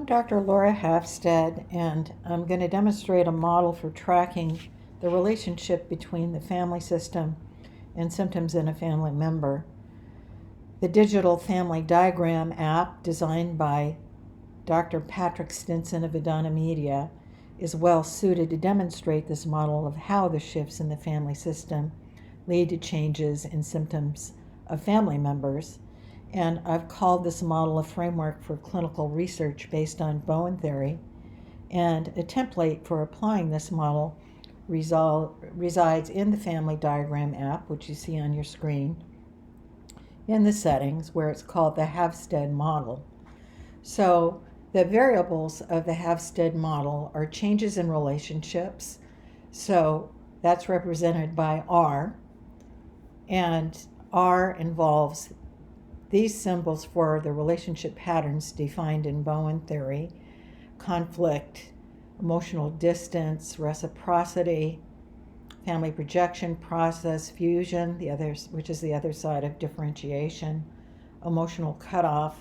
Dr. Laura Havstad, and I'm going to demonstrate a model for tracking the relationship between the family system and symptoms in a family member. The digital family diagram app, designed by Dr. Patrick Stinson of Adana Media, is well suited to demonstrate this model of how the shifts in the family system lead to changes in symptoms of family members. And I've called this model a framework for clinical research based on Bowen theory. And a template for applying this model resides in the family diagram app, which you see on your screen, in the settings where it's called the Havstad model. So the variables of the Havstad model are changes in relationships. So that's represented by R. And R involves these symbols for the relationship patterns defined in Bowen theory: conflict, emotional distance, reciprocity, family projection, process, fusion, which is the other side of differentiation, emotional cutoff,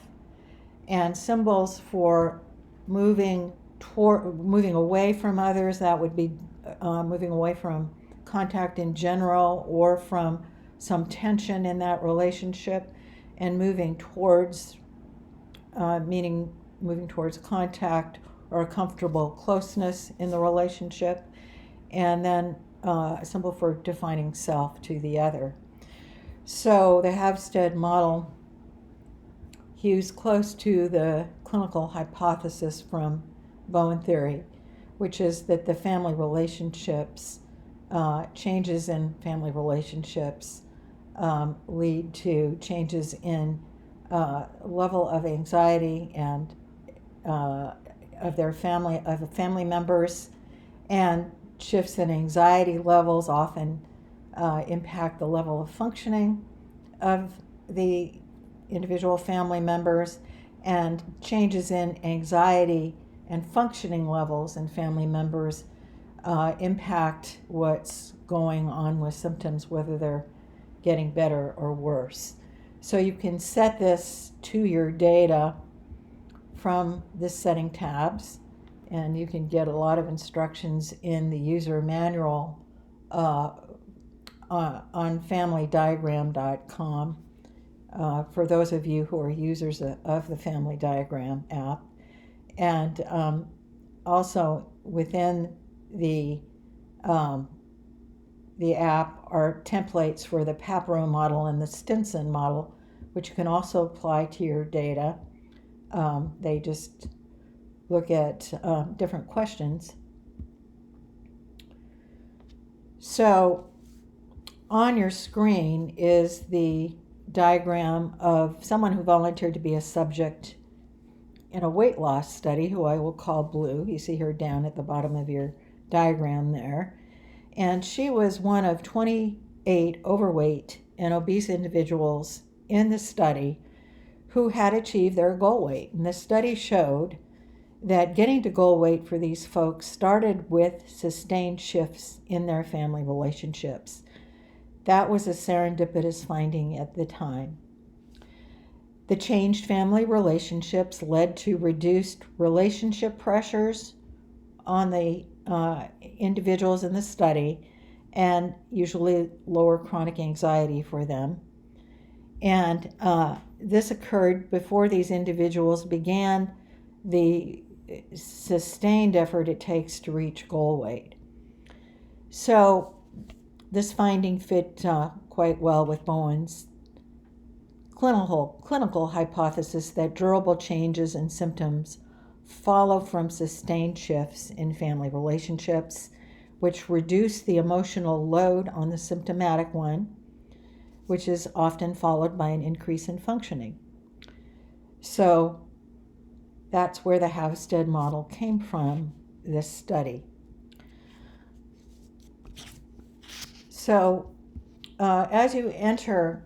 and symbols for moving away from others. That would be moving away from contact in general or from some tension in that relationship, and moving towards, meaning moving towards contact or a comfortable closeness in the relationship, and then a symbol for defining self to the other. So the Havstad model hews close to the clinical hypothesis from Bowen theory, which is that the family relationships, changes in family relationships, lead to changes in level of anxiety and of family members, and shifts in anxiety levels often impact the level of functioning of the individual family members, and changes in anxiety and functioning levels in family members impact what's going on with symptoms, whether they're getting better or worse. So you can set this to your data from the setting tabs, and you can get a lot of instructions in the user manual on familydiagram.com for those of you who are users of the Family Diagram app. And also within the app are templates for the Papero model and the Stinson model, which you can also apply to your data. They just look at different questions. So on your screen is the diagram of someone who volunteered to be a subject in a weight loss study, who I will call Blue. You see her down at the bottom of your diagram there. And she was one of 28 overweight and obese individuals in the study who had achieved their goal weight. And the study showed that getting to goal weight for these folks started with sustained shifts in their family relationships. That was a serendipitous finding at the time. The changed family relationships led to reduced relationship pressures on the individuals in the study, and usually lower chronic anxiety for them. And this occurred before these individuals began the sustained effort it takes to reach goal weight. So this finding fit quite well with Bowen's clinical hypothesis that durable changes in symptoms follow from sustained shifts in family relationships, which reduce the emotional load on the symptomatic one, which is often followed by an increase in functioning. So that's where the Havstad model came from, this study. So as you enter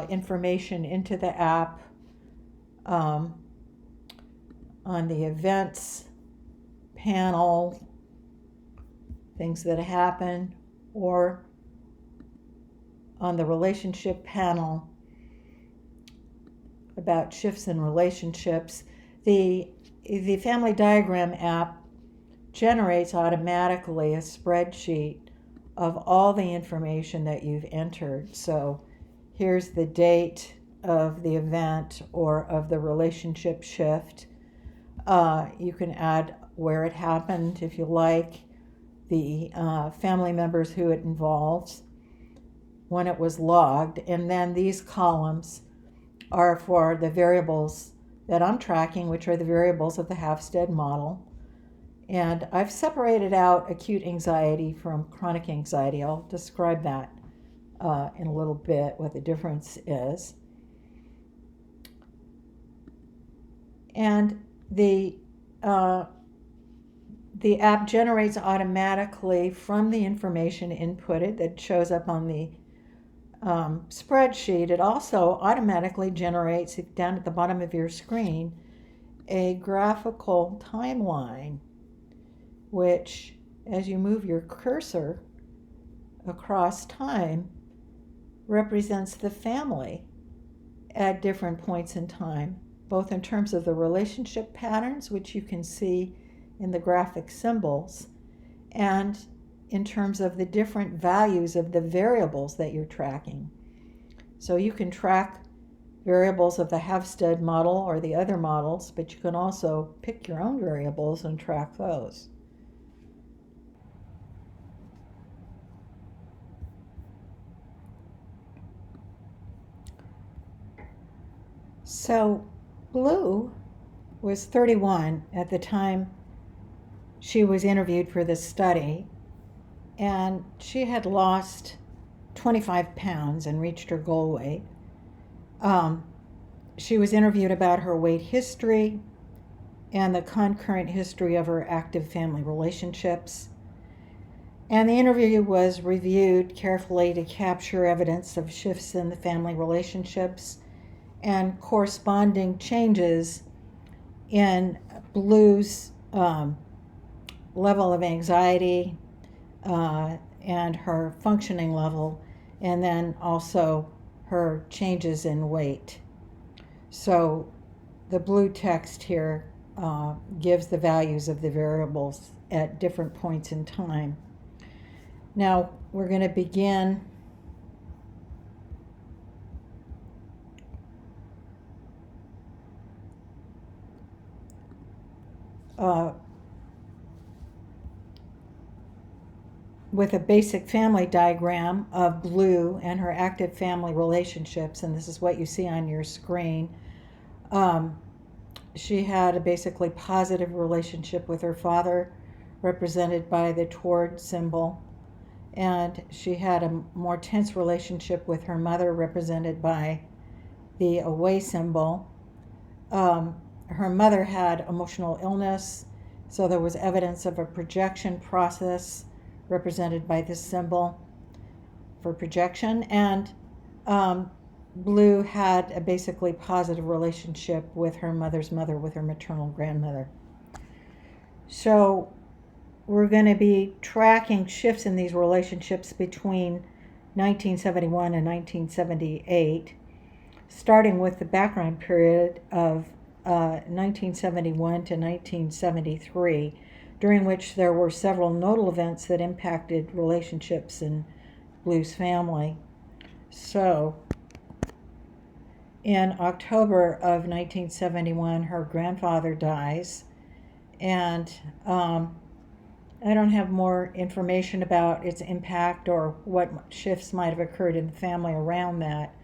information into the app, on the events panel, things that happen, or on the relationship panel about shifts in relationships, the the Family Diagram app generates automatically a spreadsheet of all the information that you've entered. So here's the date of the event or of the relationship shift. You can add where it happened if you like, the family members who it involves, when it was logged, and then these columns are for the variables that I'm tracking, which are the variables of the Havstad model. And I've separated out acute anxiety from chronic anxiety. I'll describe that in a little bit, what the difference is. And the app generates automatically from the information inputted that shows up on the spreadsheet. It also automatically generates, down at the bottom of your screen, a graphical timeline, which, as you move your cursor across time, represents the family at different points in time, both in terms of the relationship patterns, which you can see in the graphic symbols, and in terms of the different values of the variables that you're tracking. So you can track variables of the Havstad model or the other models, but you can also pick your own variables and track those. So Blue was 31 at the time she was interviewed for this study, and she had lost 25 pounds and reached her goal weight. She was interviewed about her weight history and the concurrent history of her active family relationships. And the interview was reviewed carefully to capture evidence of shifts in the family relationships and corresponding changes in Blue's level of anxiety and her functioning level, and then also her changes in weight. So the blue text here gives the values of the variables at different points in time. Now we're going to begin with a basic family diagram of Blue and her active family relationships, and this is what you see on your screen. She had a basically positive relationship with her father, represented by the toward symbol, and she had a more tense relationship with her mother, represented by the away symbol. Her mother had emotional illness, so there was evidence of a projection process, represented by this symbol for projection. And Blue had a basically positive relationship with her mother's mother, with her maternal grandmother. So we're going to be tracking shifts in these relationships between 1971 and 1978, starting with the background period of 1971 to 1973, during which there were several nodal events that impacted relationships in Blue's family. So in October of 1971, her grandfather dies, and I don't have more information about its impact or what shifts might have occurred in the family around that.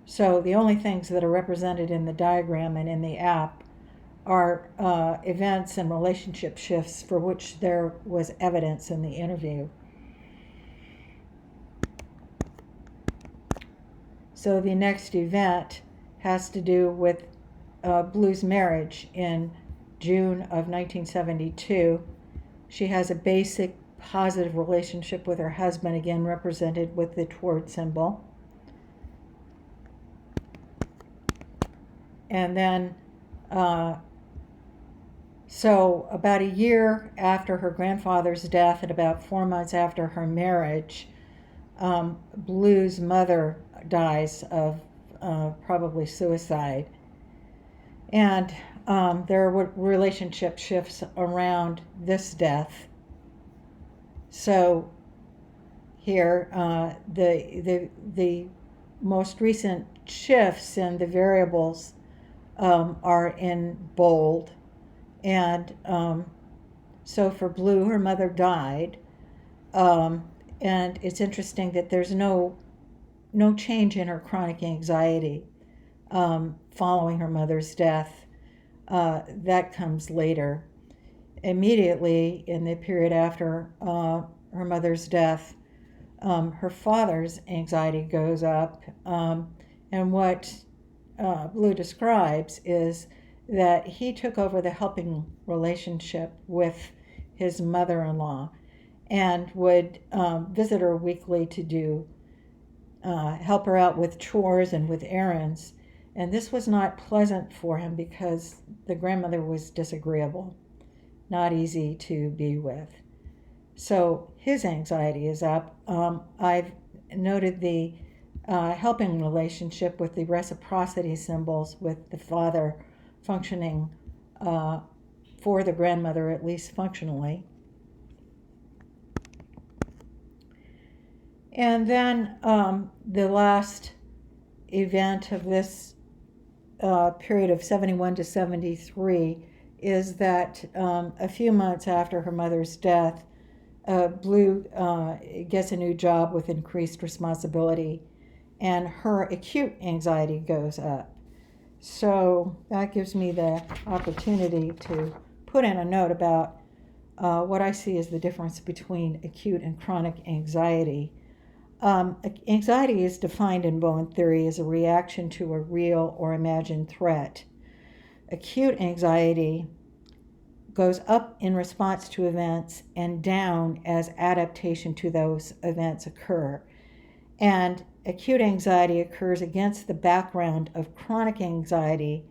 So the only things that are represented in the diagram and in the app are events and relationship shifts for which there was evidence in the interview. So the next event has to do with Blue's marriage in June of 1972. She has a basic positive relationship with her husband, again represented with the toward symbol. And then, so about a year after her grandfather's death and about 4 months after her marriage, Blue's mother dies of probably suicide. And there were relationship shifts around this death. So here, the most recent shifts in the variables are in bold, and so for Blue, her mother died, and it's interesting that there's no change in her chronic anxiety following her mother's death. That comes later. Immediately in the period after her mother's death, her father's anxiety goes up, and what Blue describes is that he took over the helping relationship with his mother-in-law and would visit her weekly to do help her out with chores and with errands. And this was not pleasant for him because the grandmother was disagreeable, not easy to be with. So his anxiety is up. I've noted the helping relationship with the reciprocity symbols, with the father functioning for the grandmother, at least functionally. And then the last event of this period of 71 to 73 is that a few months after her mother's death, Blue gets a new job with increased responsibility, and her acute anxiety goes up. So that gives me the opportunity to put in a note about what I see as the difference between acute and chronic anxiety. Anxiety is defined in Bowen theory as a reaction to a real or imagined threat. Acute anxiety goes up in response to events and down as adaptation to those events occur. And acute anxiety occurs against the background of chronic anxiety,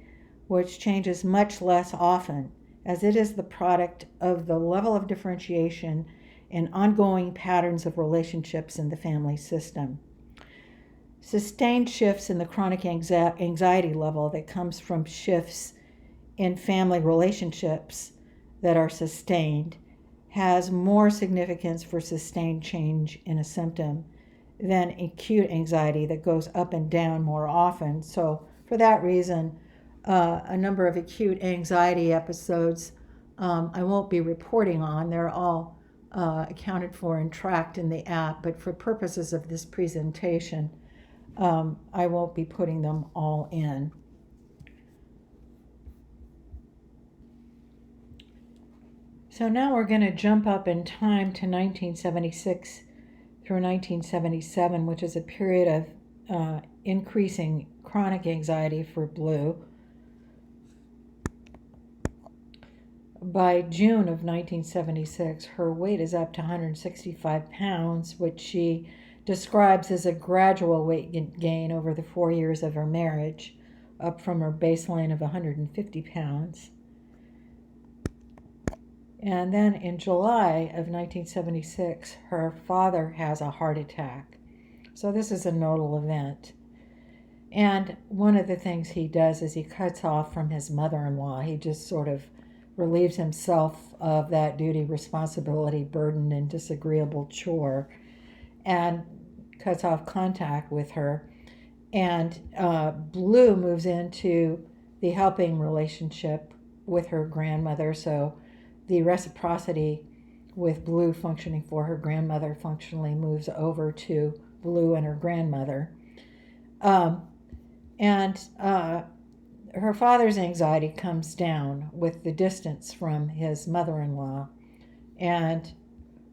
which changes much less often, as it is the product of the level of differentiation and ongoing patterns of relationships in the family system. Sustained shifts in the chronic anxiety level that comes from shifts in family relationships that are sustained has more significance for sustained change in a symptom than acute anxiety that goes up and down more often. So for that reason, a number of acute anxiety episodes I won't be reporting on. They're all accounted for and tracked in the app, but for purposes of this presentation, I won't be putting them all in. So now we're going to jump up in time to 1976 through 1977, which is a period of increasing chronic anxiety for Blue. By June of 1976, her weight is up to 165 pounds, which she describes as a gradual weight gain over the 4 years of her marriage, up from her baseline of 150 pounds. And then in July of 1976, her father has a heart attack. So this is a nodal event. And one of the things he does is he cuts off from his mother-in-law. He just sort of relieves himself of that duty, responsibility, burden, and disagreeable chore, and cuts off contact with her. And Blue moves into the helping relationship with her grandmother. So the reciprocity with Blue functioning for her grandmother functionally moves over to Blue and her grandmother. Her father's anxiety comes down with the distance from his mother-in-law, and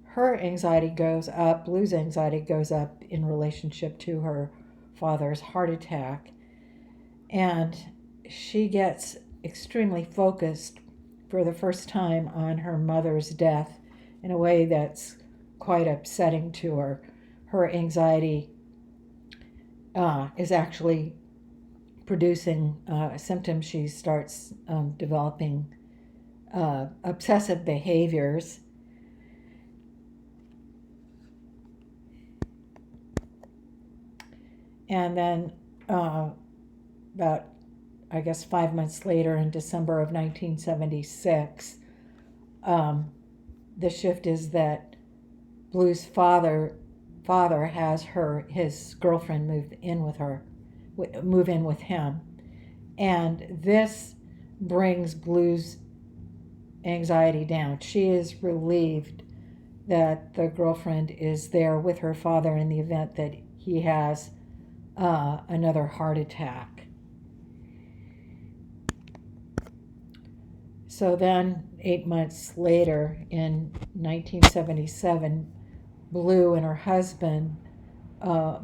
her anxiety goes up, Blue's anxiety goes up in relationship to her father's heart attack, and she gets extremely focused for the first time on her mother's death in a way that's quite upsetting to her. Her anxiety is actually producing symptoms. She starts developing obsessive behaviors. And then about I guess 5 months later, in December of 1976, the shift is that Blue's father has his girlfriend move in with him, and this brings Blue's anxiety down. She is relieved that the girlfriend is there with her father in the event that he has another heart attack. So then, 8 months later, in 1977, Blue and her husband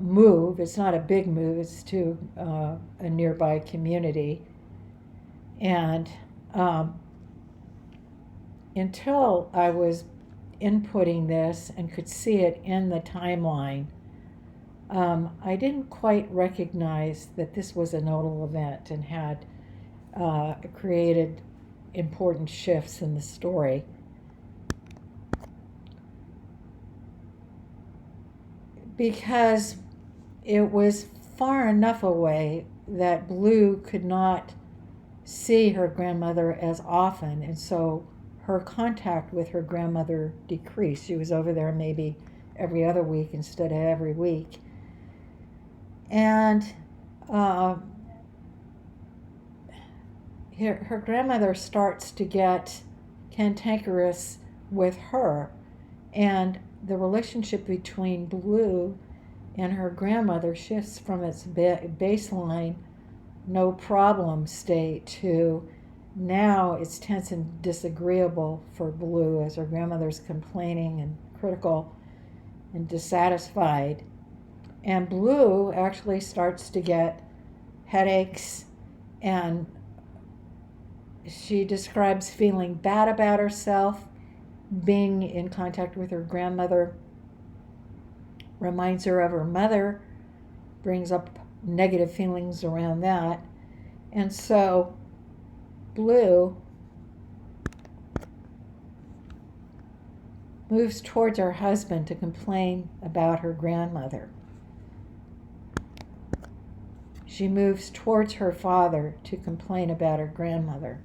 move. It's not a big move, it's to a nearby community. And until I was inputting this and could see it in the timeline, I didn't quite recognize that this was a nodal event and had created important shifts in the story. Because it was far enough away that Blue could not see her grandmother as often, and so her contact with her grandmother decreased. She was over there maybe every other week instead of every week. And her grandmother starts to get cantankerous with her, and the relationship between Blue and her grandmother shifts from its baseline no problem state to now it's tense and disagreeable for Blue as her grandmother's complaining and critical and dissatisfied. And Blue actually starts to get headaches, and she describes feeling bad about herself. Being in contact with her grandmother reminds her of her mother, brings up negative feelings around that. And so Blue moves towards her husband to complain about her grandmother. She moves towards her father to complain about her grandmother.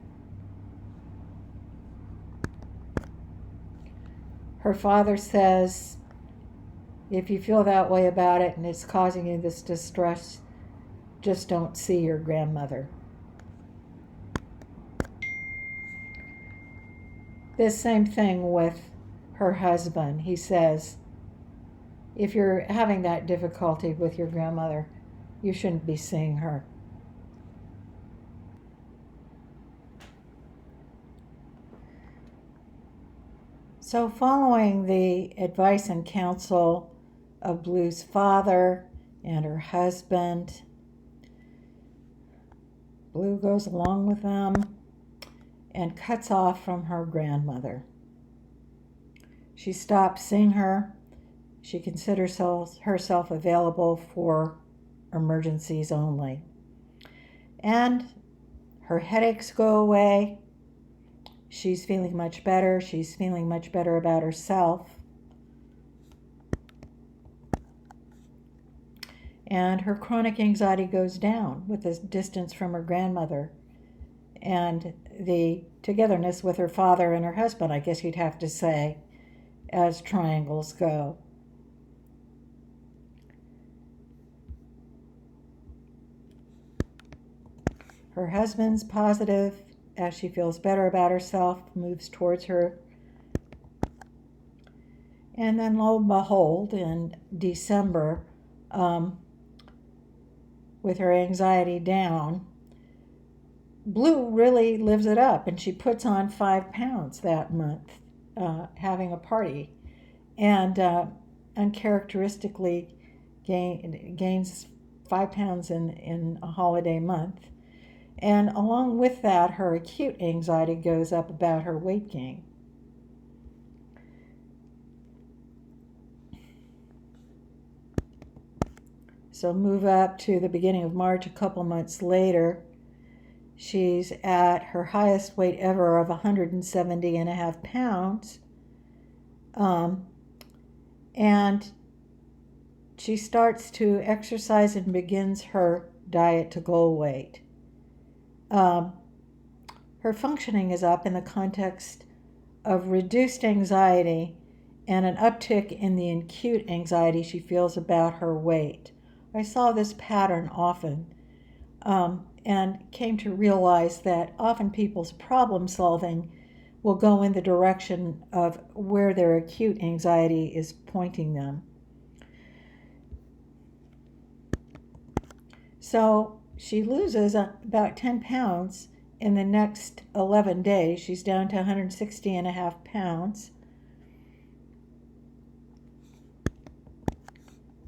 Her father says, if you feel that way about it and it's causing you this distress, just don't see your grandmother. This same thing with her husband. He says, if you're having that difficulty with your grandmother, you shouldn't be seeing her. So, following the advice and counsel of Blue's father and her husband, Blue goes along with them and cuts off from her grandmother. She stops seeing her. She considers herself available for emergencies only. And her headaches go away. She's feeling much better. She's feeling much better about herself. And her chronic anxiety goes down with this distance from her grandmother and the togetherness with her father and her husband, I guess you'd have to say, as triangles go. Her husband's positive as she feels better about herself, moves towards her. And then lo and behold, in December, with her anxiety down, Blue really lives it up, and she puts on 5 pounds that month, having a party, and uncharacteristically gains 5 pounds in a holiday month. And along with that, her acute anxiety goes up about her weight gain. So move up to the beginning of March, a couple months later. She's at her highest weight ever of 170.5 pounds. And she starts to exercise and begins her diet to goal weight. Um, her functioning is up in the context of reduced anxiety and an uptick in the acute anxiety she feels about her weight. I saw this pattern often and came to realize that often people's problem solving will go in the direction of where their acute anxiety is pointing them. So she loses about 10 pounds in the next 11 days. She's down to 160.5 pounds.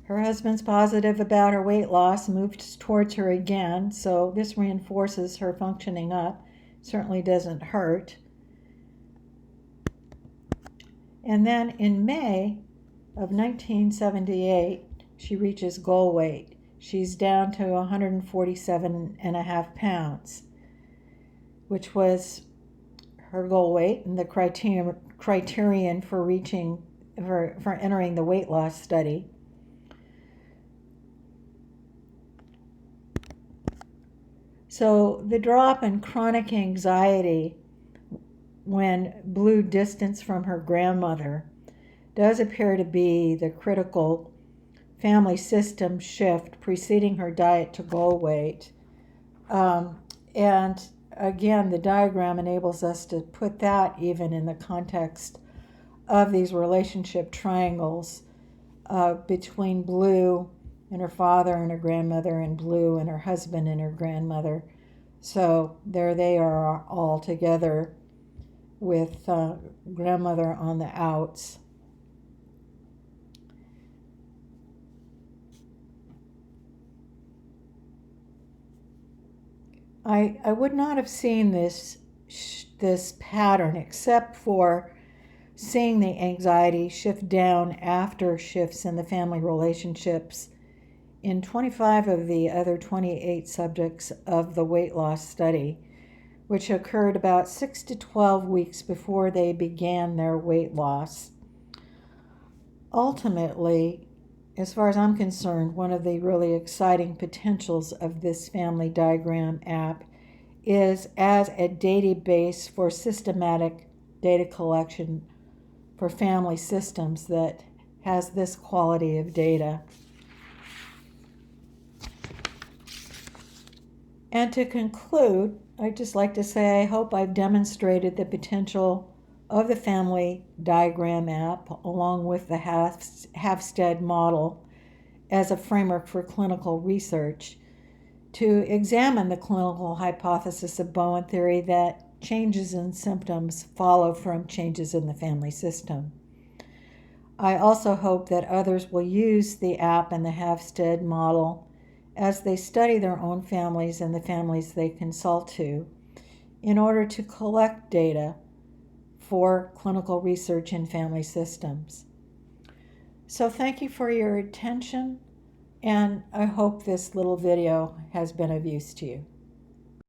Her husband's positive about her weight loss, moves towards her again, so this reinforces her functioning up. Certainly doesn't hurt. And then in May of 1978, she reaches goal weight. She's down to 147.5 pounds, which was her goal weight and the criterion for entering the weight loss study. So the drop in chronic anxiety when Blue distanced from her grandmother does appear to be the critical family system shift preceding her diet to goal weight. And again, the diagram enables us to put that even in the context of these relationship triangles between Blue and her father and her grandmother, and Blue and her husband and her grandmother. So there they are all together with grandmother on the outs. I would not have seen this pattern except for seeing the anxiety shift down after shifts in the family relationships in 25 of the other 28 subjects of the weight loss study, which occurred about 6 to 12 weeks before they began their weight loss. Ultimately, as far as I'm concerned, one of the really exciting potentials of this family diagram app is as a database for systematic data collection for family systems that has this quality of data. And to conclude, I'd just like to say I hope I've demonstrated the potential of the family diagram app along with the Havstad model as a framework for clinical research to examine the clinical hypothesis of Bowen theory that changes in symptoms follow from changes in the family system. I also hope that others will use the app and the Havstad model as they study their own families and the families they consult to in order to collect data for clinical research in family systems. So thank you for your attention, and I hope this little video has been of use to you.